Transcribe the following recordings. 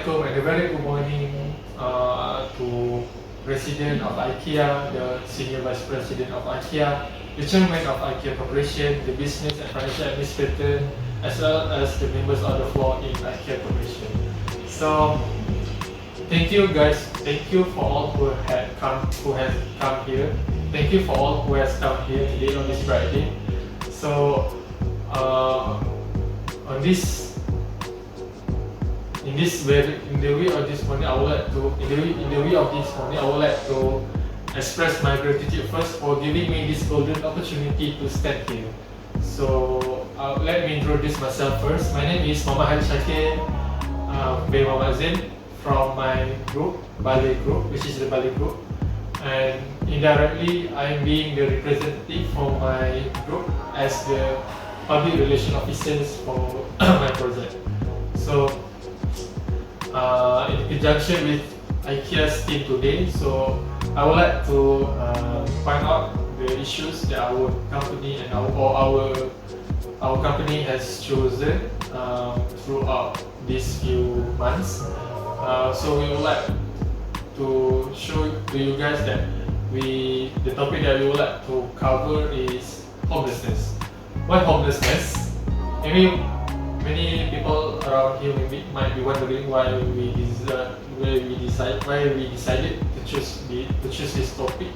Assalamualaikum and a very good morning to President of IKEA, the Senior Vice President of IKEA, the Chairman of IKEA Corporation, the Business and Financial Administrator, as well as the members of the floor in IKEA Corporation. So, thank you guys. Thank you for all who has come here. Thank you for all who has come here today on this Friday. So, in the way of this morning, I would like to express my gratitude first for giving me this golden opportunity to stand here. So let me introduce myself first. My name is Muhammad Shakir bin Muhammad Zain from my group, Bale Group, which is the Bale Group, and indirectly I am being the representative for my group as the public relation officers for my project. So in conjunction with IKEA's team today, so I would like to find out the issues that our company and our company has chosen throughout these few months. So we would like to show to you guys that the topic that we would like to cover is homelessness. Why homelessness? Maybe many people around here might be wondering why we decided to choose this topic,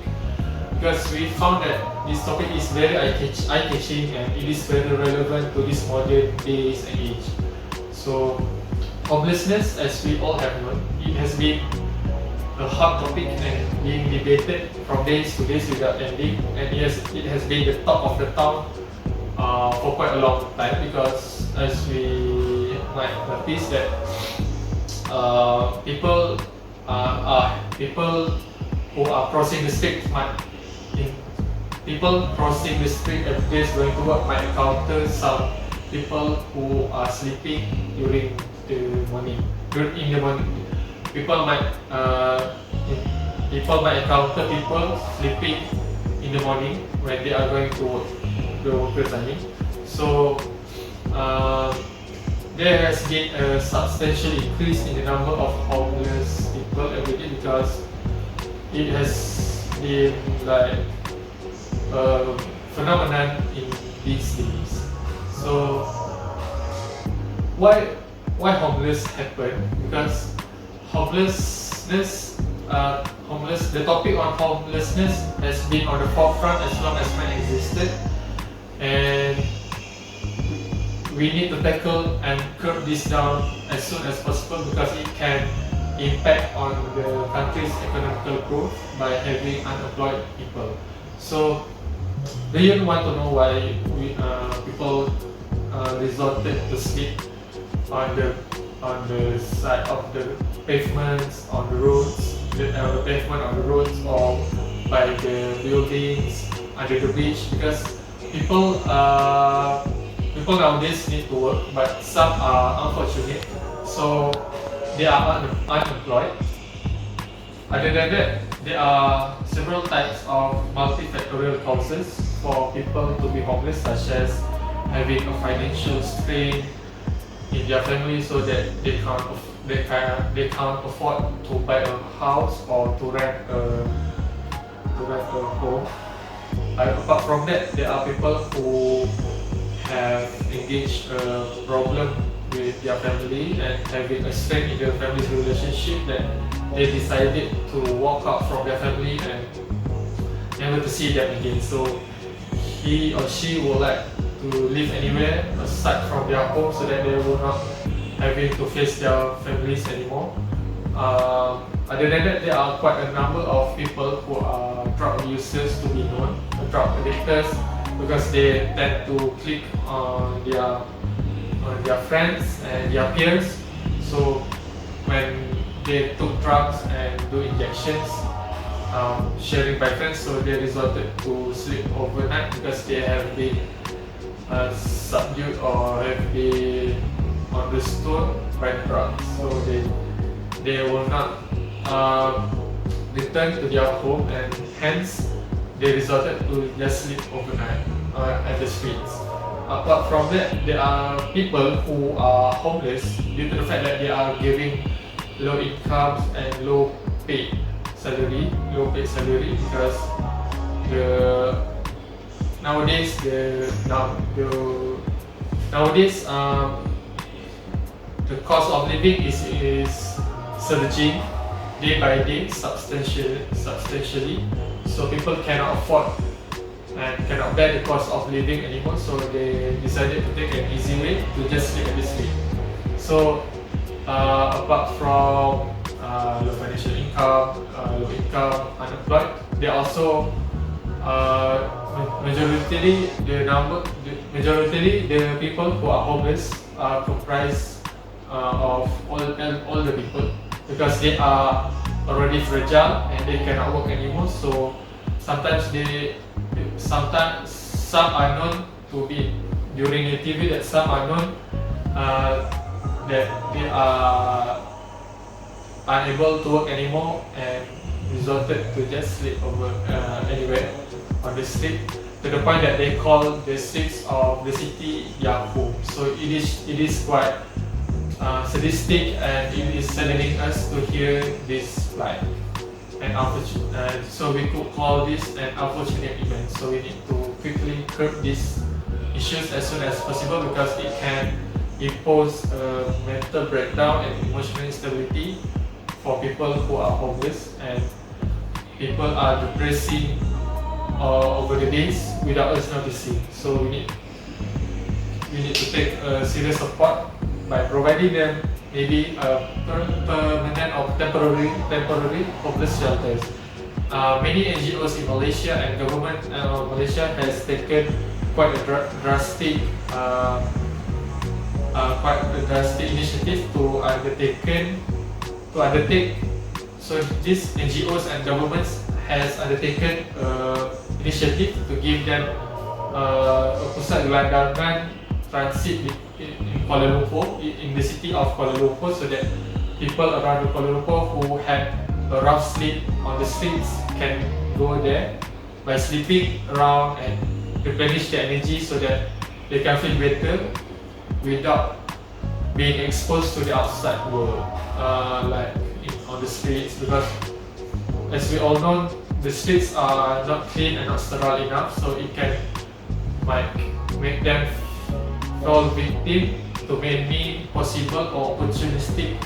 because we found that this topic is very eye-catching and it is very relevant to this modern days and age. So homelessness, as we all have known, it has been a hot topic and being debated from days to days without ending, and it has been the top of the town for quite a long time, because as we might notice that people who are crossing the street every day going to work might encounter some people who are sleeping during the morning. In the morning, people might encounter people sleeping in the morning when they are going to work, the workers I mean. So there has been a substantial increase in the number of homeless people every day, because it has been like a phenomenon in these days. So why homeless happen? Because the topic on homelessness has been on the forefront as long as man existed, and we need to tackle and curb this down as soon as possible, because it can impact on the country's economical growth by having unemployed people. So, do you want to know why people resorted to sleep on the side of the pavements, on the roads, the pavement on the roads, or by the buildings under the beach? Because people nowadays need to work, but some are unfortunate, so they are unemployed. Other than that, there are several types of multifactorial causes for people to be homeless, such as having a financial strain in their family, so that they can't afford to buy a house or to rent a home. Apart from that, there are people who have engaged a problem with their family and having a strain in their family's relationship, that they decided to walk out from their family and never to see them again. So he or she would like to live anywhere aside from their home, so that they will not having to face their families anymore. Other than that, there are quite a number of people who are drug users, to be known, drug addictors, because they tend to click on their friends and their peers. So when they took drugs and do injections, sharing by friends, so they resorted to sleep overnight, because they have been subdued or have been understood by drugs. So they will not return to their home, and hence they resorted to just sleep overnight at the streets. Apart from that, there are people who are homeless due to the fact that they are giving low incomes and low paid salary, because the nowadays the cost of living is surging day by day substantially, so people cannot afford and cannot bear the cost of living anymore, so they decided to take an easy way to just sleep at the street. So apart from low financial income, low income, unemployed, they also majority the people who are homeless are comprised of all the people, because they are already fragile and they cannot work anymore. So sometimes some are known to be during the TV that some are known that they are unable to work anymore and resorted to just sleep over anywhere on the street, to the point that they call the streets of the city their home. So it is quite sadistic, and it is saddening us to hear this, like, so we could call this an unfortunate event. So we need to quickly curb these issues as soon as possible, because it can impose a mental breakdown and emotional instability for people who are homeless, and people are depressing over the days without us noticing. So we need to take serious support by providing them maybe permanent or temporary homeless shelters. Many NGOs in Malaysia and government Malaysia has taken quite a drastic initiative to undertake. So these NGOs and governments has undertaken initiative to give them a pusat gelandangan transit in Kuala Lumpur, in the city of Kuala Lumpur, so that people around Kuala Lumpur who had a rough sleep on the streets can go there by sleeping around and replenish their energy, so that they can feel better without being exposed to the outside world, on the streets. Because as we all know, the streets are not clean and not sterile enough, so it can make them fall victim to many possible or opportunistic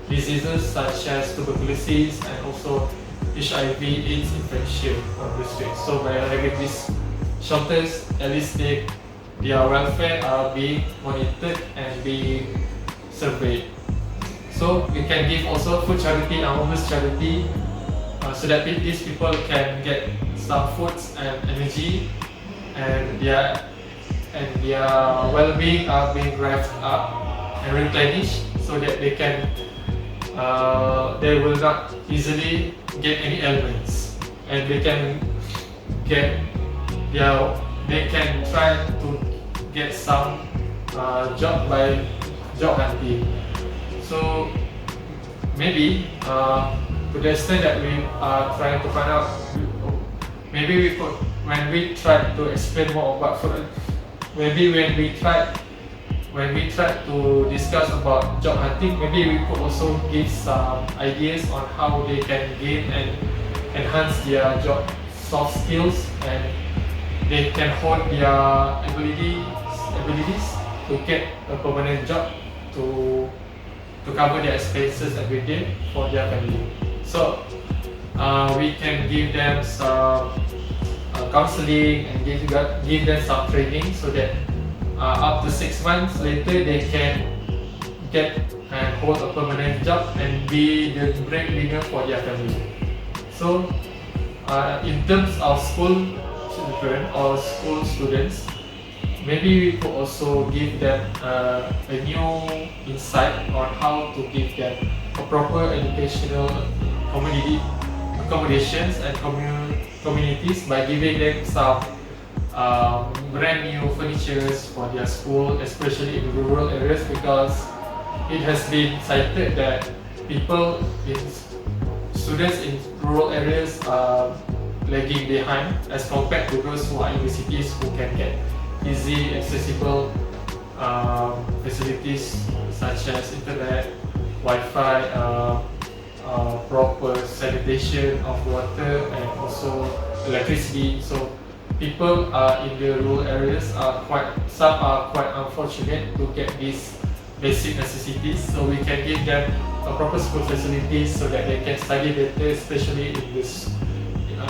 diseases such as tuberculosis and also HIV/AIDS infection on the streets. So by having these shelters, at least their welfare are being monitored and being surveyed. So we can give also food charity and homeless charity, so that these people can get some foods and energy, and their well-being are being revved up and replenished, so that they will not easily get any ailments, and they can try to get some job by job hunting. So maybe to the extent that we are trying to find out, maybe we could, when we try to explain more about food, maybe when we try to discuss about job hunting, maybe we could also give some ideas on how they can gain and enhance their job soft skills, and they can hone their abilities to get a permanent job to cover their expenses every day for their family. So we can give them some counseling and give them some training, so that up to 6 months later they can get and hold a permanent job and be the breadwinner for their family. So in terms of school children or school students, maybe we could also give them a new insight on how to give them a proper educational accommodations and communities by giving them some brand new furnitures for their school, especially in rural areas, because it has been cited that students in rural areas are lagging behind as compared to those who are in the cities, who can get easy accessible facilities such as internet, Wi-Fi, proper sanitation of water, and also electricity. So people in the rural areas some are quite unfortunate to get these basic necessities. So we can give them a proper school facilities so that they can study better, especially in this,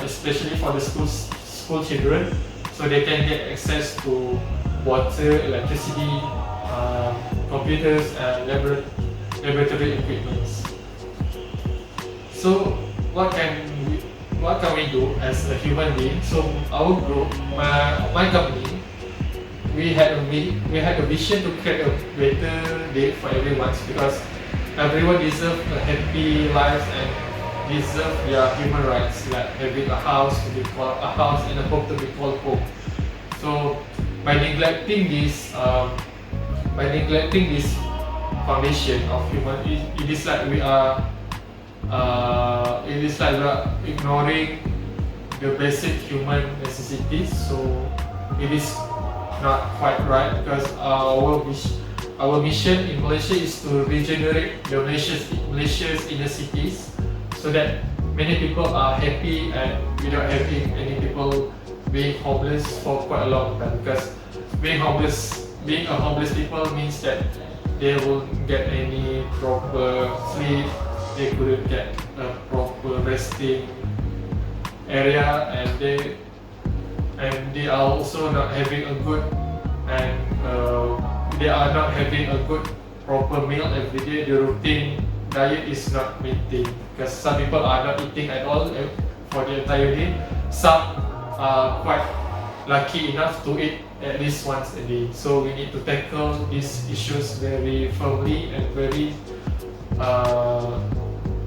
especially for the school children, so they can get access to water, electricity, computers, and laboratory equipments. So what can we do as a human being? So our group, my company, we had a vision to create a better day for everyone, because everyone deserves a happy life and deserve their human rights, like having a house to be called a house and a home to be called home. So by neglecting this foundation of human, it is like we are ignoring the basic human necessities. So it is not quite right, because our mission in Malaysia is to regenerate the Malaysia's inner cities, so that many people are happy and without having any people being homeless for quite a long time. Because being a homeless people means that they won't get any proper sleep, they couldn't get a proper resting area, and they are also not having a good proper meal every day. The routine diet is not maintained, because some people are not eating at all for the entire day. Some are quite lucky enough to eat at least once a day. So we need to tackle these issues very firmly and very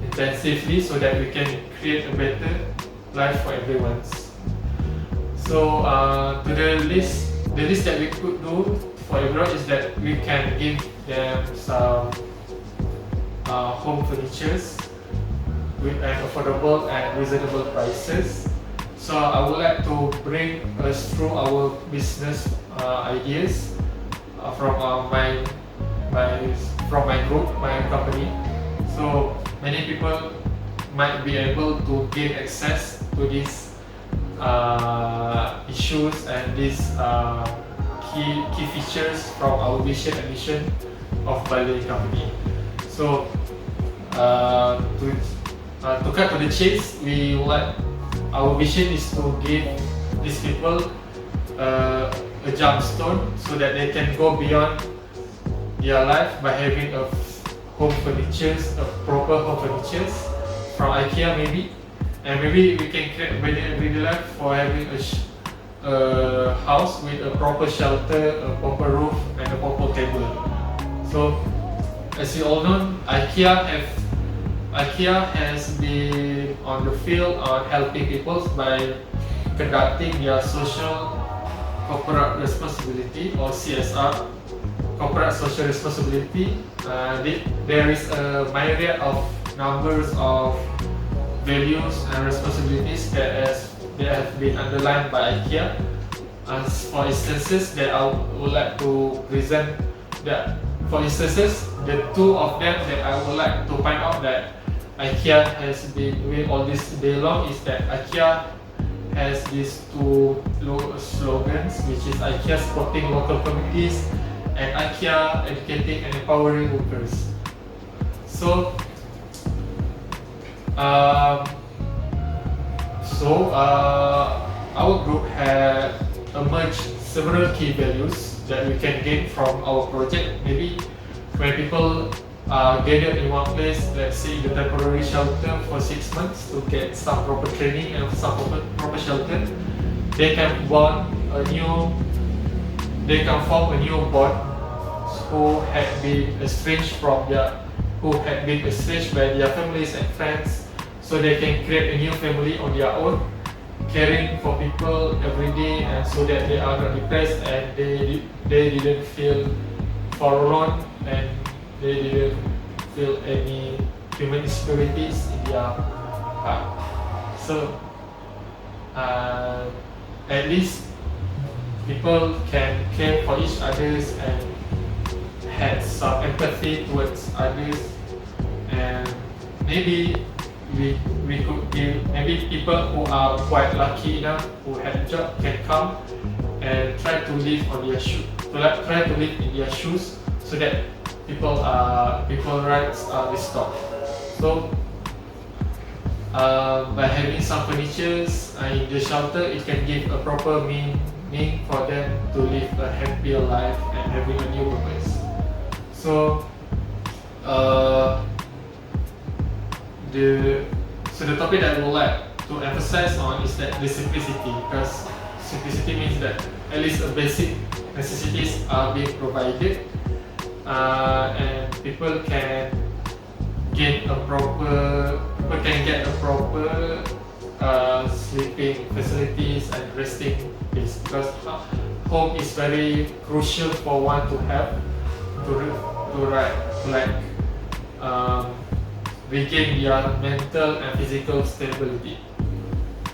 intensively, so that we can create a better life for everyone. So the list that we could do for everyone is that we can give them some home furnitures with an affordable and reasonable prices. So I would like to bring us through our business ideas from my group, my company. So many people might be able to gain access to these issues and these key features from our vision and mission of Bale company. So to cut to the chase, our vision is to give these people a jump stone, so that they can go beyond their life by having a proper home furnitures from IKEA maybe, and maybe we can create a better everyday life for having a house with a proper shelter, a proper roof, and a proper table. So as you all know, IKEA has been on the field on helping people by conducting their social corporate responsibility, or CSR, corporate social responsibility. There is a myriad of numbers of values and responsibilities that have been underlined by IKEA. As for instances that I would like to present, the two of them that I would like to point out that IKEA has been doing all this day long is that IKEA has these two slogans, which is IKEA supporting local communities and IKEA educating and empowering workers. So our group had emerged several key values that we can gain from our project. Maybe when people are gathered in one place, let's say in the temporary shelter for 6 months to get some proper training and some proper shelter, they can form a new bond who had been estranged by their families and friends, so they can create a new family on their own, caring for people every day, and so that they are not depressed and they didn't feel forlorn and they didn't feel any human insecurities in their heart. So at least people can care for each others and had some empathy towards others, and maybe we could give, maybe people who are quite lucky enough who had a job can come and try to live on their try to live in their shoes, so that people rights are restored. So by having some furnitures in the shelter, it can give a proper meaning for them to live a happier life and having a new purpose. So the topic that I would like to emphasize on is that the simplicity, because simplicity means that at least a basic necessities are being provided, and people can get a proper sleeping facilities and resting place, because home is very crucial for one to have regain their mental and physical stability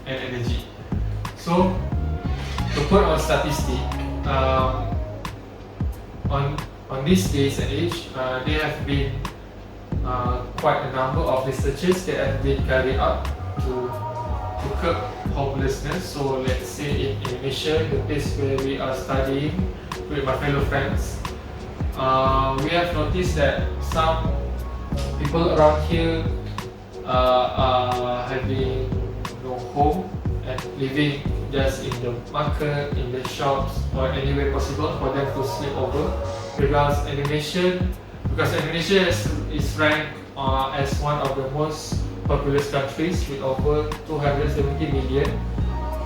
and energy. So to put on statistic, on these days and age, there have been quite a number of researches that have been carried out to curb homelessness. So let's say in Indonesia, the place where we are studying with my fellow friends, we have noticed that some people around here are having no home and living just in the market, in the shops, or anywhere possible for them to sleep over. Because Indonesia is ranked as one of the most populous countries with over 270 million,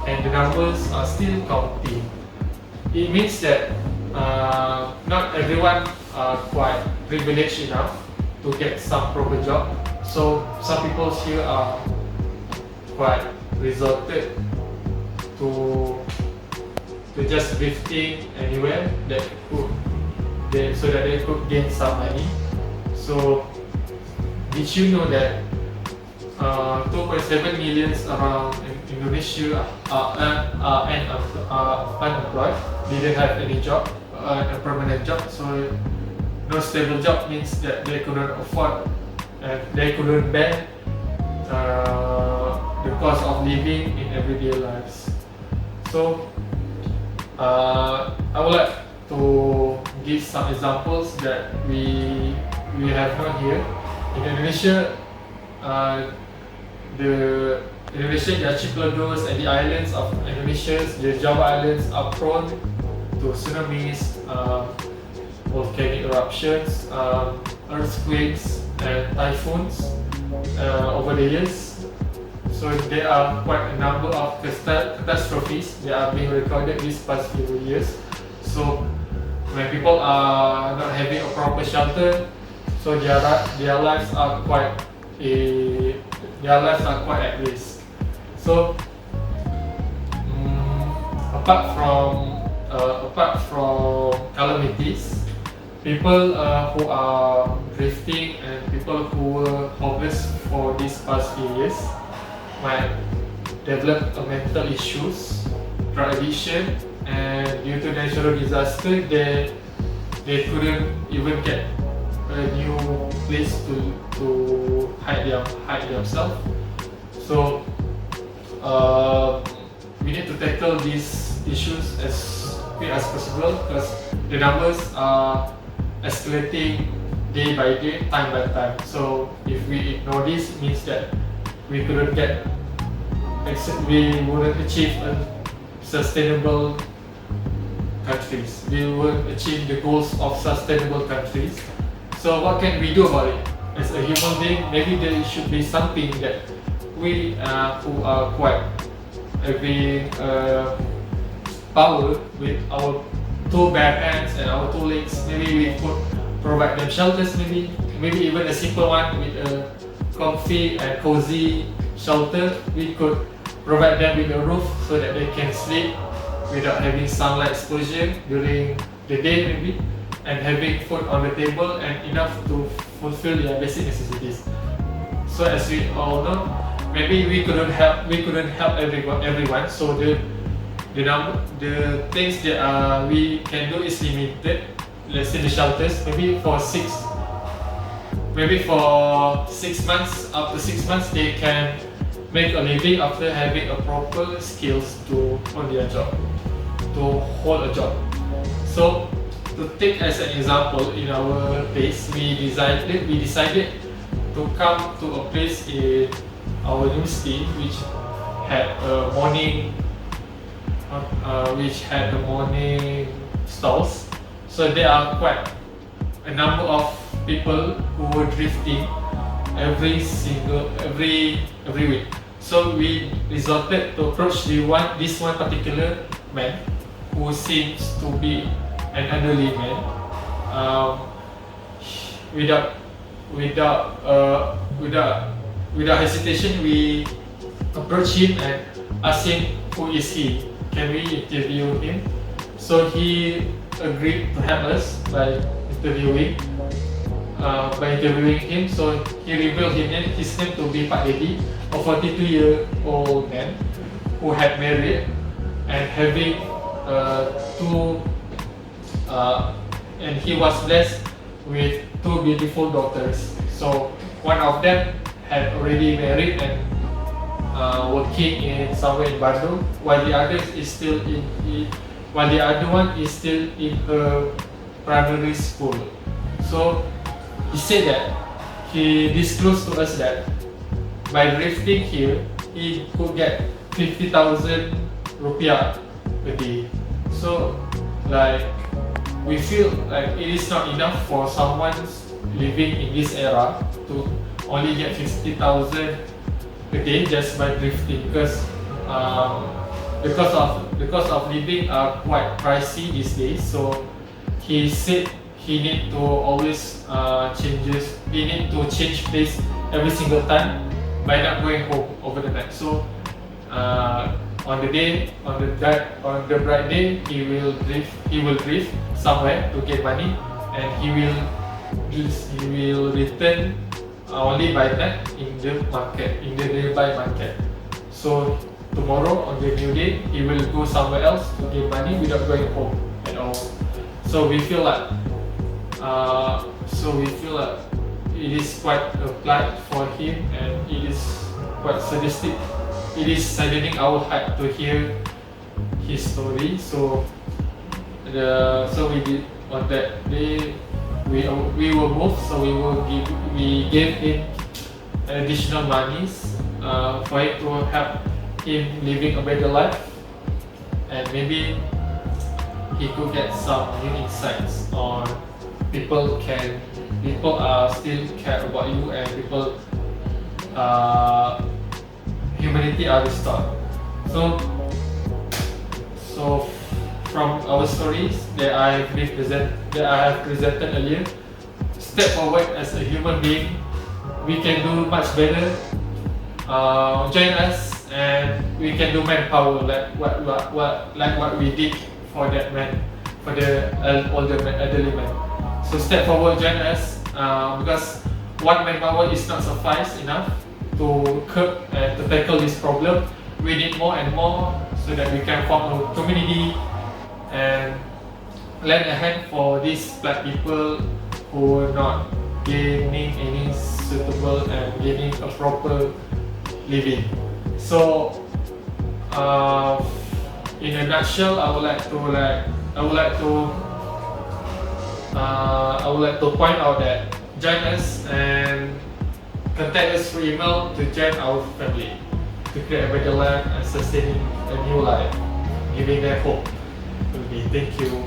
and the numbers are still counting. It means that not everyone are quite privileged enough to get some proper job. So some people here are quite resorted to just drifting anywhere so that they could gain some money. So did you know that 2.7 million around in Indonesia are unemployed, didn't have any job, a permanent job. So no stable job means that they couldn't afford and they couldn't bear the cost of living in everyday lives. So I would like to give some examples that we have known here. In Indonesia, the archipelagos and the islands of Indonesia, the Java Islands, are prone to tsunamis, volcanic eruptions, earthquakes, and typhoons over the years. So there are quite a number of catastrophes that are being recorded these past few years. So when people are not having a proper shelter, so their lives are quite at risk. So apart from calamities, people who are drifting and people who were homeless for these past few years might develop mental issues, drug addiction, and due to natural disaster, they couldn't even get a new place to hide themselves. So we need to tackle these issues as quick as possible, because the numbers are escalating day by day, time by time. So if we ignore this, it means that we wouldn't achieve a sustainable countries. We won't achieve the goals of sustainable countries. So what can we do about it? As a human being, maybe there should be something that we who are quite having power with our two bare hands and our two legs, maybe we could provide them shelters, maybe even a simple one with a comfy and cozy shelter. We could provide them with a roof so that they can sleep without having sunlight exposure during the day maybe, and having food on the table and enough to fulfill their basic necessities. So as we all know, maybe we couldn't help everyone. So the things that we can do is limited. Let's say the shelters, maybe for 6 maybe for 6 months. After 6 months, they can make a living after having a proper skills to on their job, to hold a job. So to take as an example, in our case, we decided to come to a place in our university which had a morning stalls. So there are quite a number of people who were drifting every week. So we resorted to approach this one particular man who seems to be an elderly man. Without hesitation, we approached him and asked him who is he. Can we interview him? So he agreed to help us by interviewing him. So he revealed his name to be Pak Dedi, a 42-year-old man who had married and having and he was blessed with 2 beautiful daughters. So one of them had already married and working in somewhere in Bandung, while the other one is still in her primary school. So he said that he disclosed to us that by drifting here, he could get 50,000 rupiah a day. So like we feel like it is not enough for someone living in this era to only get 50,000 a day just by drifting, because of living are quite pricey these days. So he said he need to always change place every single time by not going home over the night. So on the bright day, he will drift somewhere to get money, and he will return only by night in the nearby market. So tomorrow on the new day, he will go somewhere else to get money without going home at all. So we feel like it is quite a plight for him, and it is quite sadistic. It is saddening our heart to hear his story. So we did on that day. We were moved, so we gave him additional monies for it to help him living a better life, and maybe he could get some new insights on people still care about you, and humanity are restored. So from our stories that I have presented earlier, step forward as a human being. We can do much better. Join us, and we can do manpower like what we did for that man, for the elderly man. So step forward, join us, because one manpower is not suffice enough to curb and to tackle this problem. We need more and more so that we can form a community and lend a hand for these black people who are not gaining any suitable and gaining a proper living. So in a nutshell, I would like to point out that join us and contact us through email to join our family to create a better life and sustaining a new life, giving them hope. Okay, thank you.